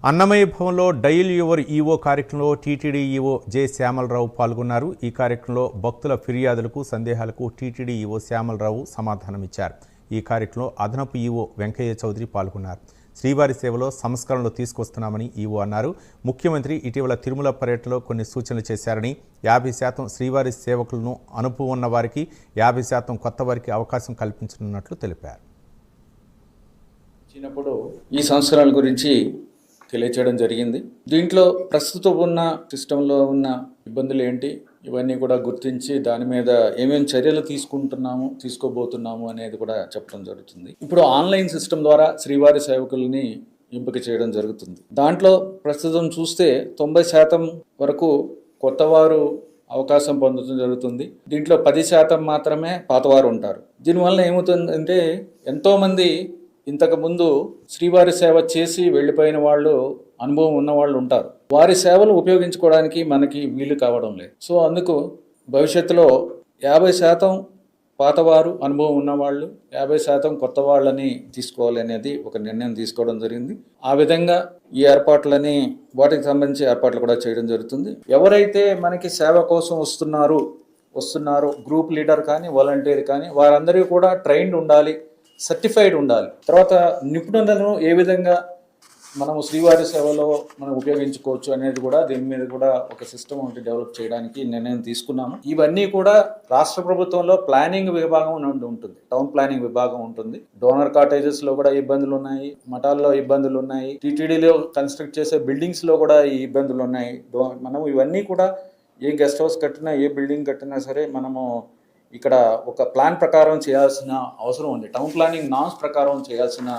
అన్నమయ్య భవన్లో dial your EO కార్యక్రమంలో TTD EO J Shyamalarao పాల్గొన్నారు. ఈ కార్యక్రమంలో భక్తుల ఫిర్యాదులకు సందేహాలకు టీటీడీ ఈవో శ్యామలరావు సమాధానమిచ్చారు. ఈ కార్యక్రమంలో అదనపు ఈవో వెంకయ్య చౌదరి పాల్గొన్నారు. శ్రీవారి సేవలో సంస్కరణలు తీసుకొస్తున్నామని ఈవో అన్నారు. ముఖ్యమంత్రి ఇటీవల తిరుమల పర్యటనలో కొన్ని సూచనలు చేశారని 50% శ్రీవారి సేవకులను అనుభవం ఉన్న వారికి 50% కొత్త వారికి అవకాశం కల్పించనున్నట్లు తెలిపారు. ఈ సంస్కరణల గురించి తెలియచేయడం జరిగింది. దీంట్లో ప్రస్తుతం ఉన్న సిస్టంలో ఉన్న ఇబ్బందులు ఏంటి, ఇవన్నీ కూడా గుర్తించి దాని మీద ఏమేమి చర్యలు తీసుకోబోతున్నాము అనేది కూడా చెప్పడం జరుగుతుంది. ఇప్పుడు ఆన్లైన్ సిస్టమ్ ద్వారా శ్రీవారి సేవకుల్ని ఎంపిక చేయడం జరుగుతుంది. దాంట్లో ప్రస్తుతం చూస్తే 90% వరకు కొత్తవారు అవకాశం పొందడం జరుగుతుంది. దీంట్లో 10% మాత్రమే పాతవారు ఉంటారు. దీనివల్ల ఏమవుతుందంటే ఎంతోమంది ఇంతకుముందు శ్రీవారి సేవ చేసి వెళ్ళిపోయిన వాళ్ళు, అనుభవం ఉన్న వాళ్ళు ఉంటారు. వారి సేవలు ఉపయోగించుకోవడానికి మనకి వీలు కావడం లేదు. సో అందుకు భవిష్యత్తులో 50% పాతవారు, అనుభవం ఉన్నవాళ్ళు, 50% కొత్త వాళ్ళని తీసుకోవాలి అనేది ఒక నిర్ణయం తీసుకోవడం జరిగింది. ఆ విధంగా ఈ ఏర్పాట్లని, వాటికి సంబంధించి ఏర్పాట్లు కూడా చేయడం జరుగుతుంది. ఎవరైతే మనకి సేవ కోసం వస్తున్నారో గ్రూప్ లీడర్ కానీ, వాలంటీర్ కానీ, వారందరూ కూడా ట్రైన్డ్ ఉండాలి, సర్టిఫైడ్ ఉండాలి. తర్వాత నిపుణులను ఏ విధంగా మనము శ్రీవారి సేవలో మనం ఉపయోగించుకోవచ్చు అనేది కూడా, దీని మీద కూడా ఒక సిస్టమ్ ఒకటి డెవలప్ చేయడానికి నిర్ణయం తీసుకున్నాము. ఇవన్నీ కూడా రాష్ట్ర ప్రభుత్వంలో ప్లానింగ్ విభాగం ఉంటుంది, టౌన్ ప్లానింగ్ విభాగం ఉంటుంది. డోనర్ కాటేజెస్ లో కూడా ఇబ్బందులు ఉన్నాయి, మఠాల్లో ఇబ్బందులు ఉన్నాయి, టీటీడీలో కన్స్ట్రక్ట్ చేసే బిల్డింగ్స్ లో కూడా ఈ ఇబ్బందులు ఉన్నాయి. మనం ఇవన్నీ కూడా ఏ గెస్ట్ హౌస్ కట్టినా, ఏ బిల్డింగ్ కట్టినా సరే మనము ఇక్కడ ఒక ప్లాన్ ప్రకారం చేయాల్సిన అవసరం ఉంది. టౌన్ ప్లానింగ్ నామ్స్ ప్రకారం చేయాల్సిన